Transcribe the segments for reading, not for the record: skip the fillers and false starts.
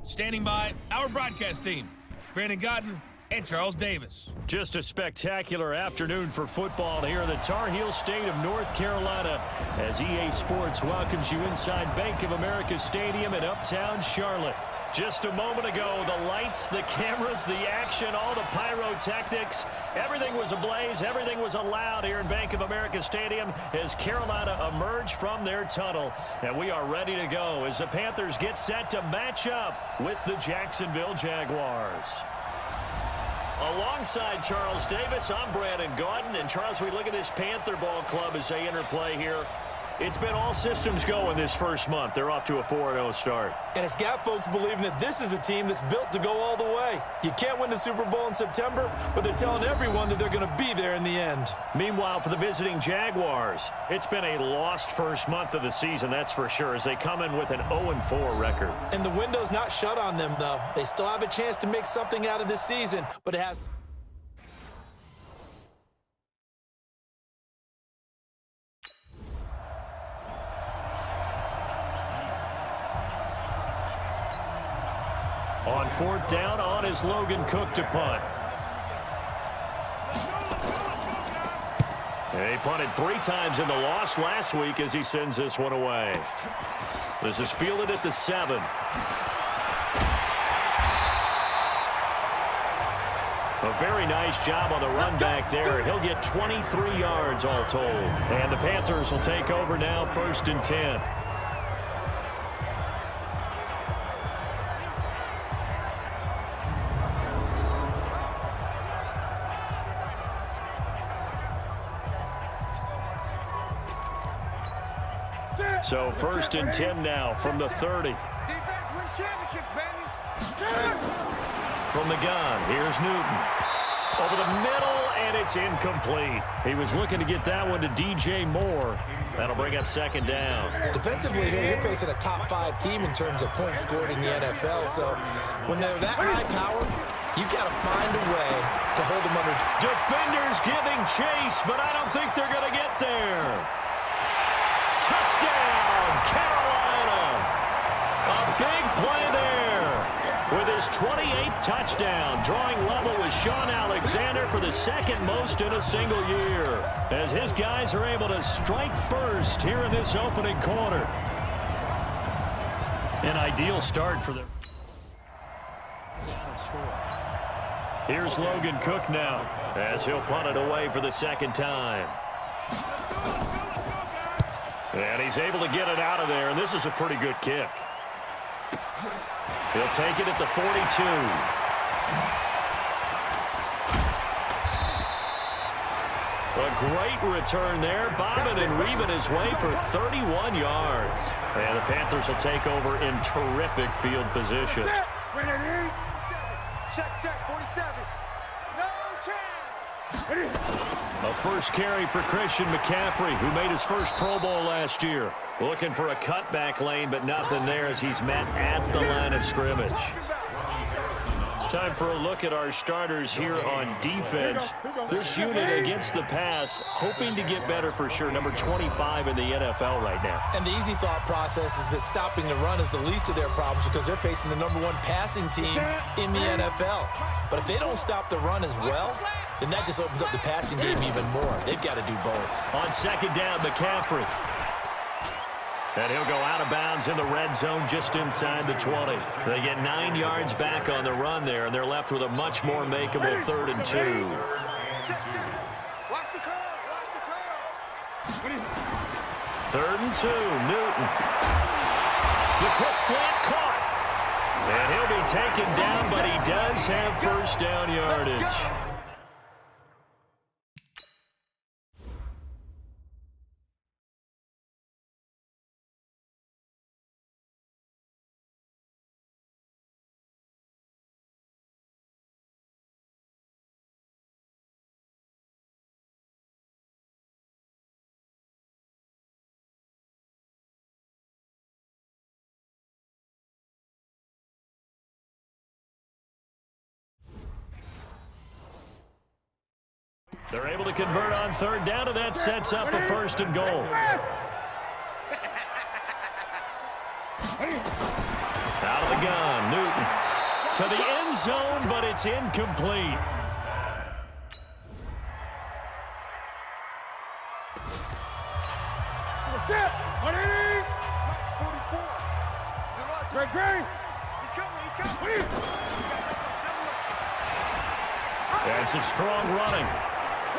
Standing by, our broadcast team, Brandon Godden and Charles Davis. Just a spectacular afternoon for football here in the Tar Heel state of North Carolina as EA Sports welcomes you inside Bank of America Stadium in uptown Charlotte. Just a moment ago, the lights, the cameras, the action, all the pyrotechnics, everything was ablaze, everything was allowed here in Bank of America Stadium as Carolina emerged from their tunnel. And we are ready to go as the Panthers get set to match up with the Jacksonville Jaguars. Alongside Charles Davis, I'm Brandon Godden. And Charles, we look at this Panther ball club as they interplay here. It's been all systems go in this first month. They're off to a 4-0 start. And it's got folks believing that this is a team that's built to go all the way. You can't win the Super Bowl in September, but they're telling everyone that they're going to be there in the end. Meanwhile, for the visiting Jaguars, it's been a lost first month of the season, that's for sure, as they come in with an 0-4 record. And the window's not shut on them, though. They still have a chance to make something out of this season, but it has to... On fourth down, on is Logan Cook to punt. And he punted 3 times in the loss last week as he sends this one away. This is fielded at the 7. A very nice job on the run back there. He'll get 23 yards all told. And the Panthers will take over now, 1st and 10. So 1st and 10 now from the 30. Defense wins championships, baby. From the gun, here's Newton. Over the middle, and it's incomplete. He was looking to get that one to DJ Moore. That'll bring up 2nd down. Defensively here, you're facing a top 5 team in terms of points scored in the NFL. So when they're that high powered, you've got to find a way to hold them under. Defenders giving chase, but I don't think they're going to get there. Touchdown, Carolina. A big play there with his 28th touchdown, drawing level with Sean Alexander for the 2nd most in a single year, as his guys are able to strike first here in this opening quarter. An ideal start for them. Here's Logan Cook now as he'll punt it away for the 2nd time. And he's able to get it out of there, and this is a pretty good kick. He'll take it at the 42. A great return there, bobbing and weaving his way for 31 yards. And the Panthers will take over in terrific field position. Check, 47. No chance. A first carry for Christian McCaffrey, who made his first Pro Bowl last year. Looking for a cutback lane, but nothing there as he's met at the line of scrimmage. Time for a look at our starters here on defense. This unit against the pass, hoping to get better for sure. Number 25 in the NFL right now. And the easy thought process is that stopping the run is the least of their problems because they're facing the #1 passing team in the NFL. But if they don't stop the run as well, then that just opens up the passing game even more. They've got to do both. On 2nd down, McCaffrey. And he'll go out of bounds in the red zone just inside the 20. They get 9 yards back on the run there, and they're left with a much more makeable 3rd and 2. Check. Watch the curve. 3rd and 2, Newton. The quick slant caught. And he'll be taken down, but he does have 1st down yardage. They're able to convert on 3rd down, and that sets up a 1st and goal. Out of the gun, Newton. To the end zone, but it's incomplete. And some strong running.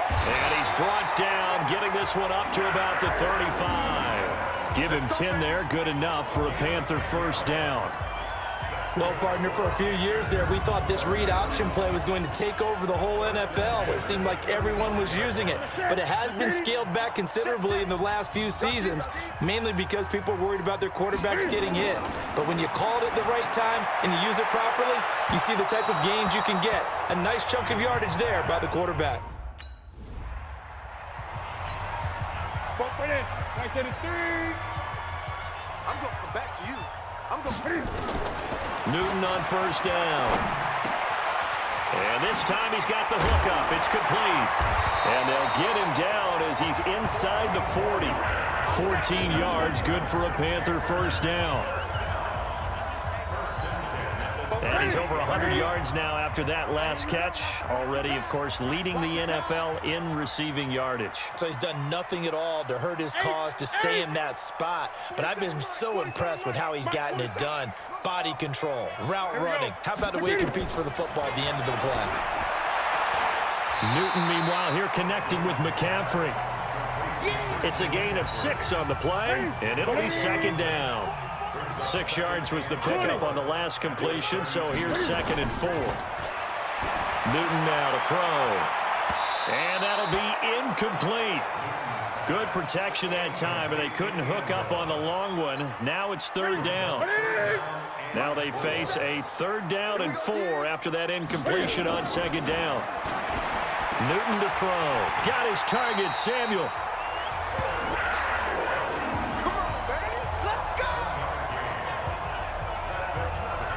And he's brought down, getting this one up to about the 35. Give him 10 there, good enough for a Panther first down. Well, partner, for a few years there, we thought this read option play was going to take over the whole NFL. It seemed like everyone was using it. But it has been scaled back considerably in the last few seasons, mainly because people are worried about their quarterbacks getting hit. But when you call it at the right time and you use it properly, you see the type of gains you can get. A nice chunk of yardage there by the quarterback. I'm going to come back to you. I'm going to... Newton on first down. And this time he's got the hook up. It's complete. And they'll get him down as he's inside the 40. 14 yards, good for a Panther first down. And he's over 100 yards now after that last catch. Already, of course, leading the NFL in receiving yardage. So he's done nothing at all to hurt his cause to stay in that spot. But I've been so impressed with how he's gotten it done. Body control, route running. How about the way he competes for the football at the end of the play? Newton, meanwhile, here connecting with McCaffrey. It's a gain of 6 on the play, and it'll be second down. 6 yards was the pickup on the last completion, so here's 2nd and 4. Newton now to throw. And that'll be incomplete. Good protection that time, and they couldn't hook up on the long one. Now it's 3rd down. Now they face a 3rd down and 4 after that incompletion on 2nd down. Newton to throw. Got his target, Samuel.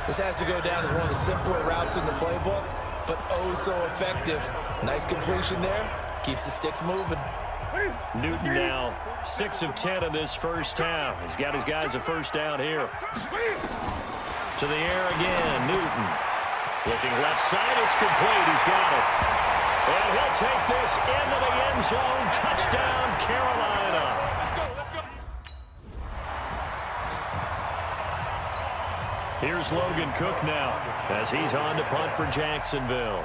This has to go down as one of the simpler routes in the playbook, but oh so effective. Nice completion there. Keeps the sticks moving. Newton now 6 of 10 in this first half. He's got his guys a first down here. To the air again, Newton. Looking left side, it's complete. He's got it. And he'll take this into the end zone. Touchdown, Carolina. Here's Logan Cook now as he's on to punt for Jacksonville.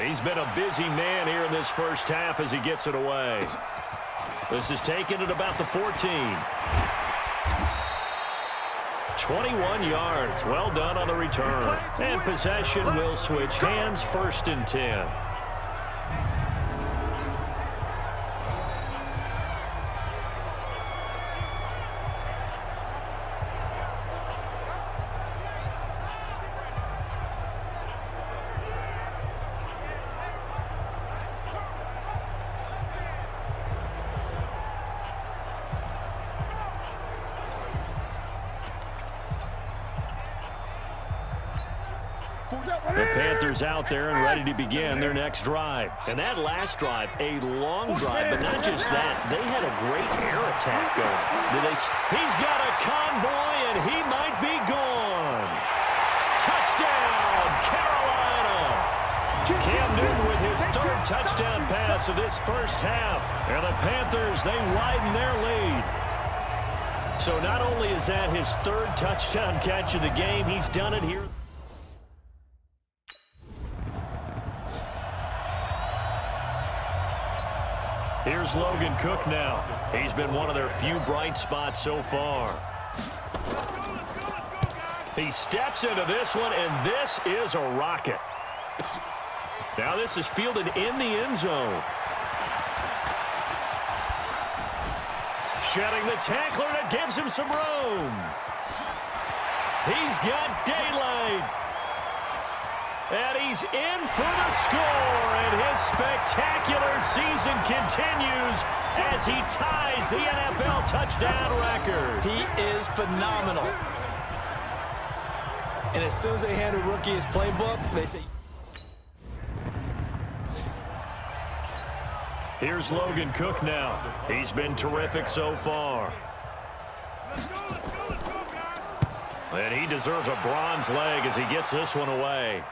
He's been a busy man here in this first half as he gets it away. This is taken at about the 14. 21 yards. Well done on the return. And possession will switch hands, 1st and 10. The Panthers out there and ready to begin their next drive. And that last drive, a long drive, but not just that. They had a great air attack going. He's got a convoy, and he might be gone. Touchdown, Carolina. Cam Newton with his 3rd touchdown pass of this first half. And the Panthers, they widen their lead. So not only is that his 3rd touchdown catch of the game, he's done it here. Here's Logan Cook now. He's been one of their few bright spots so far. He steps into this one, and this is a rocket. Now this is fielded in the end zone. Shedding the tackler, and it gives him some room. He's got daylight. And he's in for the score, and his spectacular season continues as he ties the NFL touchdown record. He is phenomenal. And as soon as they hand a rookie his playbook, they say... Here's Logan Cook now. He's been terrific so far. And he deserves a bronze leg as he gets this one away.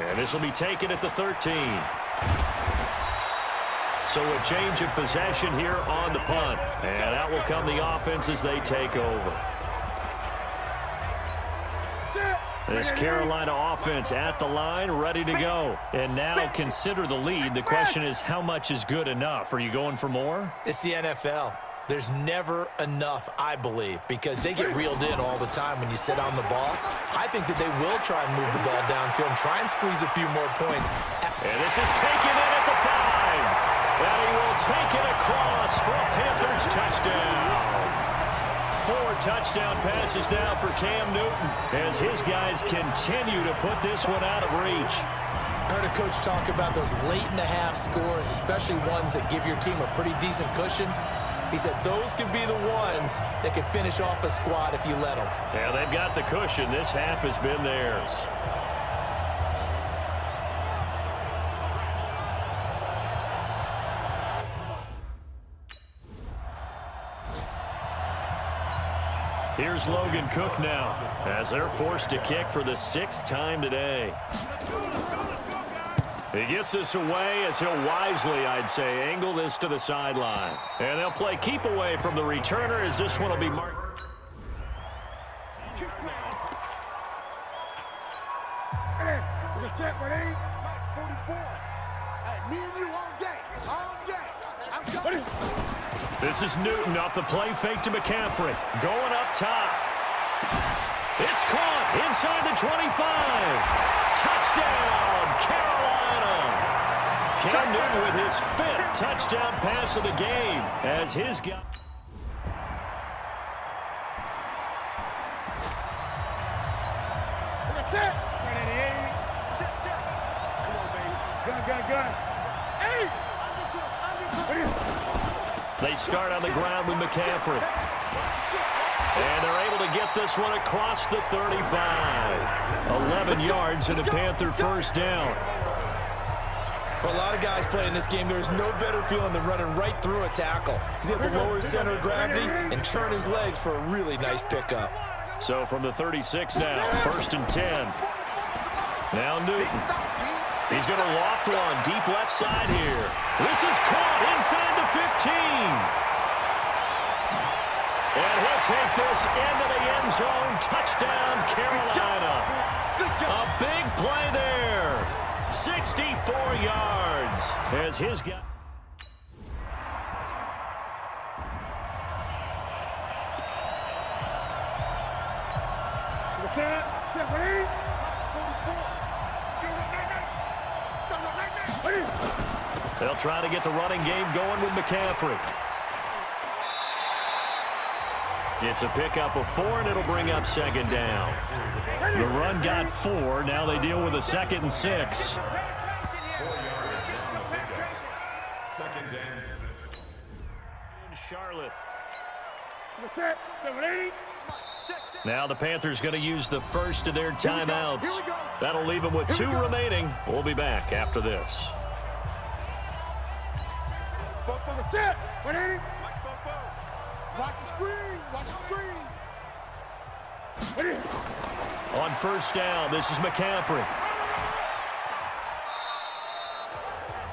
And this will be taken at the 13. So a change of possession here on the punt. And out will come the offense as they take over. This Carolina offense at the line, ready to go. And now consider the lead. The question is, how much is good enough? Are you going for more? It's the NFL. There's never enough, I believe, because they get reeled in all the time when you sit on the ball. I think that they will try and move the ball downfield and try and squeeze a few more points. And this is taken in at the 5. And he will take it across for a Panthers touchdown. 4 touchdown passes now for Cam Newton as his guys continue to put this one out of reach. I heard a coach talk about those late-in-the-half scores, especially ones that give your team a pretty decent cushion. He said those could be the ones that could finish off a squad if you let them. Yeah, they've got the cushion. This half has been theirs. Here's Logan Cook now as they're forced to kick for the 6th time today. He gets this away as he'll wisely, I'd say, angle this to the sideline. And they'll play keep away from the returner as this one will be marked. Hey, we're set with 8, 44. Hey, me and you all day. I'm coming. This is Newton off the play fake to McCaffrey. Going up top. It's caught inside the 25. Touchdown, Carolina. Cam Newton with his 5th touchdown pass of the game as his guy. Check. 88. Check. Come on, baby. Gun. Hey! They start on the ground with McCaffrey. And they're able to get this one across the 35. 11 yards and a Panther first down. For a lot of guys playing this game, there's no better feeling than running right through a tackle. He's able to lower his center of gravity and turn his legs for a really nice pickup. So from the 36 now, 1st and 10. Now Newton. He's going to loft one deep left side here. This is caught inside the 15. And he'll take this into the end zone. Touchdown, Carolina. A big play there. 64 yards as his guy. They'll try to get the running game going with McCaffrey. It's a pickup of 4, and it'll bring up 2nd down. The run got 4. Now they deal with a 2nd and 6. Charlotte. Now the Panthers going to use the first of their timeouts. That'll leave them with 2 remaining. We'll be back after this. Watch the screen. On first down, this is McCaffrey.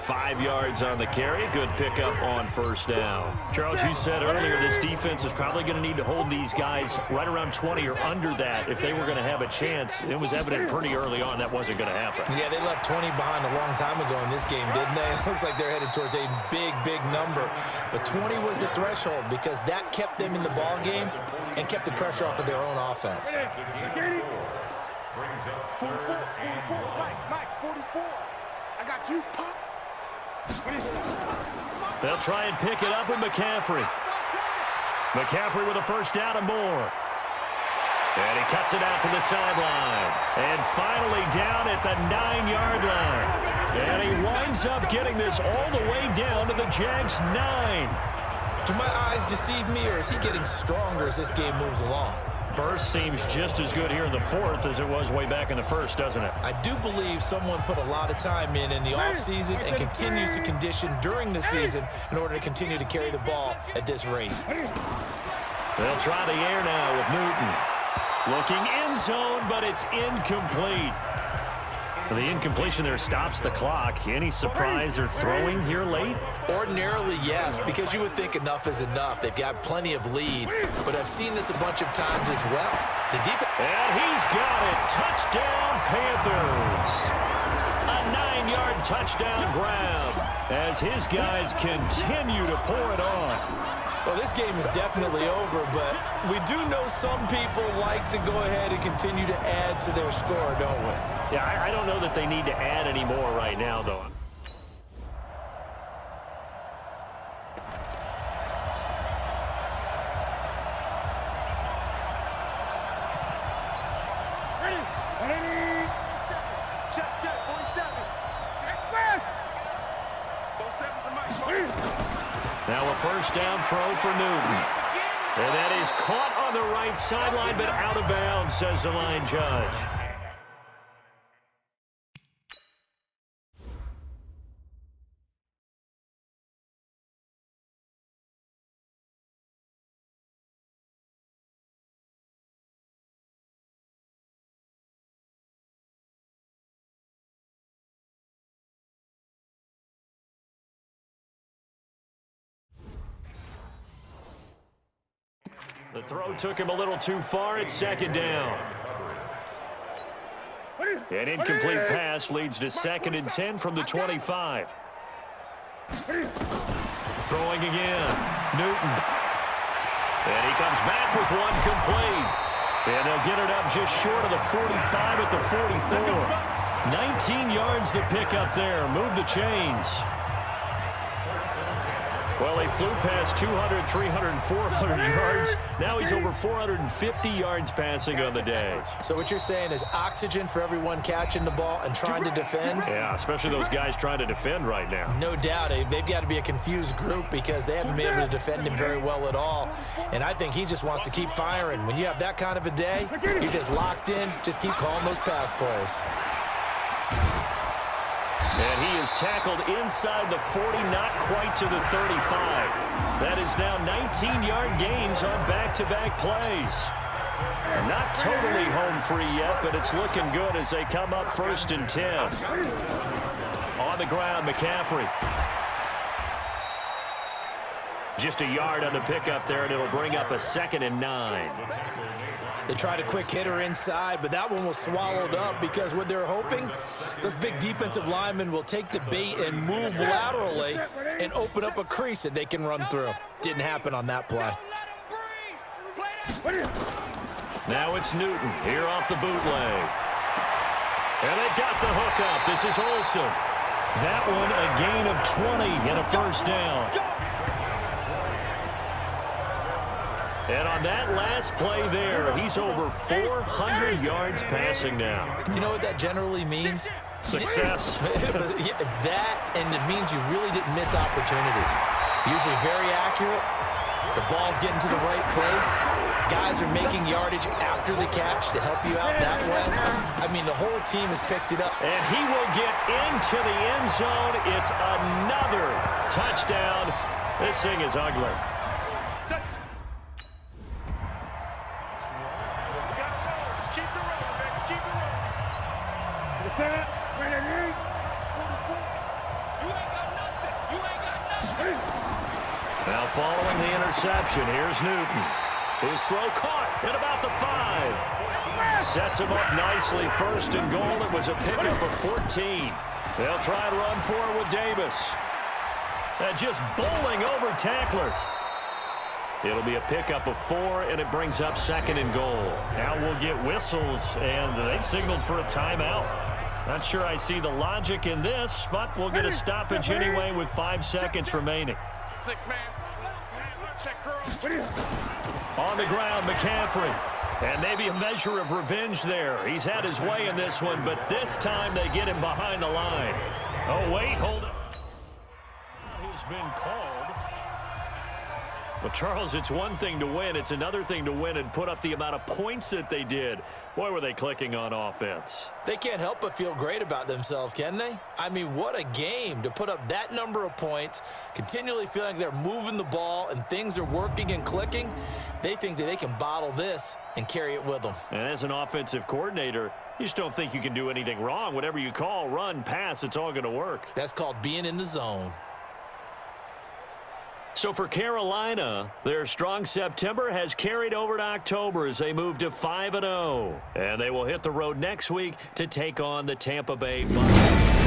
5 yards on the carry. Good pickup on first down. Charles, you said earlier this defense is probably going to need to hold these guys right around 20 or under that if they were going to have a chance. It was evident pretty early on that wasn't going to happen. Yeah, they left 20 behind a long time ago in this game, didn't they? It looks like they're headed towards a big number. But 20 was the threshold because that kept them in the ball game and kept the pressure off of their own offense. 44. Mike, 44. I got you, pop. They'll try and pick it up with McCaffrey. McCaffrey with a first down and more. And he cuts it out to the sideline. And finally down at the 9-yard line. And he winds up getting this all the way down to the Jags' 9. Do my eyes deceive me, or is he getting stronger as this game moves along? Burst seems just as good here in the 4th as it was way back in the 1st, doesn't it? I do believe someone put a lot of time in the offseason and continues to condition during the season in order to continue to carry the ball at this rate. They'll try the air now with Newton. Looking end zone, but it's incomplete. The incompletion there stops the clock. Any surprise or throwing here late? Ordinarily, yes, because you would think enough is enough. They've got plenty of lead, but I've seen this a bunch of times as well. The defense. And he's got it. Touchdown, Panthers. A 9-yard touchdown grab as his guys continue to pour it on. Well, this game is definitely over, but we do know some people like to go ahead and continue to add to their score, don't we? Yeah, I don't know that they need to add any more right now, though. Now a first down throw for Newton. And that is caught on the right sideline, but out of bounds, says the line judge. The throw took him a little too far. It's second down. An incomplete pass leads to 2nd and 10 from the 25. Throwing again. Newton. And he comes back with one complete. And they'll get it up just short of the 45 at the 44. 19 yards the pickup there. Move the chains. Well, he flew past 200, 300, 400 yards. Now he's over 450 yards passing on the day. So what you're saying is oxygen for everyone catching the ball and trying to defend? Yeah, especially those guys trying to defend right now. No doubt. They've got to be a confused group because they haven't been able to defend him very well at all. And I think he just wants to keep firing. When you have that kind of a day, you're just locked in. Just keep calling those pass plays. And he is tackled inside the 40, not quite to the 35. That is now 19-yard gains on back-to-back plays. Not totally home free yet, but it's looking good as they come up 1st and 10. On the ground, McCaffrey. Just a yard on the pickup there, and it'll bring up a 2nd and 9. They tried a quick hitter inside, but that one was swallowed up because what they're hoping, those big defensive linemen will take the bait and move laterally and open up a crease that they can run through. Didn't happen on that play. Now it's Newton here off the bootleg. And they got the hook up. This is Olsen. That one a gain of 20 and a first down. And on that last play there, he's over 400 yards passing now. You know what that generally means? Success. That, and it means you really didn't miss opportunities. Usually very accurate. The ball's getting to the right place. Guys are making yardage after the catch to help you out that way. I mean, the whole team has picked it up. And he will get into the end zone. It's another touchdown. This thing is ugly. Now following the interception, here's Newton. His throw caught at about the 5. Sets him up nicely. 1st and goal. It was a pickup of 14. They'll try and run forward with Davis. Just bowling over tacklers. It'll be a pickup of 4, and it brings up 2nd and goal. Now we'll get whistles, and they've signaled for a timeout. Not sure I see the logic in this, but we'll get a stoppage anyway with 5 seconds remaining. 6-man. Check curl. On the ground, McCaffrey. And maybe a measure of revenge there. He's had his way in this one, but this time they get him behind the line. Oh, wait, hold it. Has been called. Well, Charles, it's one thing to win. It's another thing to win and put up the amount of points that they did. Boy, were they clicking on offense. They can't help but feel great about themselves, can they? I mean, what a game to put up that number of points, continually feeling like they're moving the ball and things are working and clicking. They think that they can bottle this and carry it with them. And as an offensive coordinator, you just don't think you can do anything wrong. Whatever you call, run, pass, it's all going to work. That's called being in the zone. So for Carolina, their strong September has carried over to October as they move to 5-0. And they will hit the road next week to take on the Tampa Bay Buccaneers.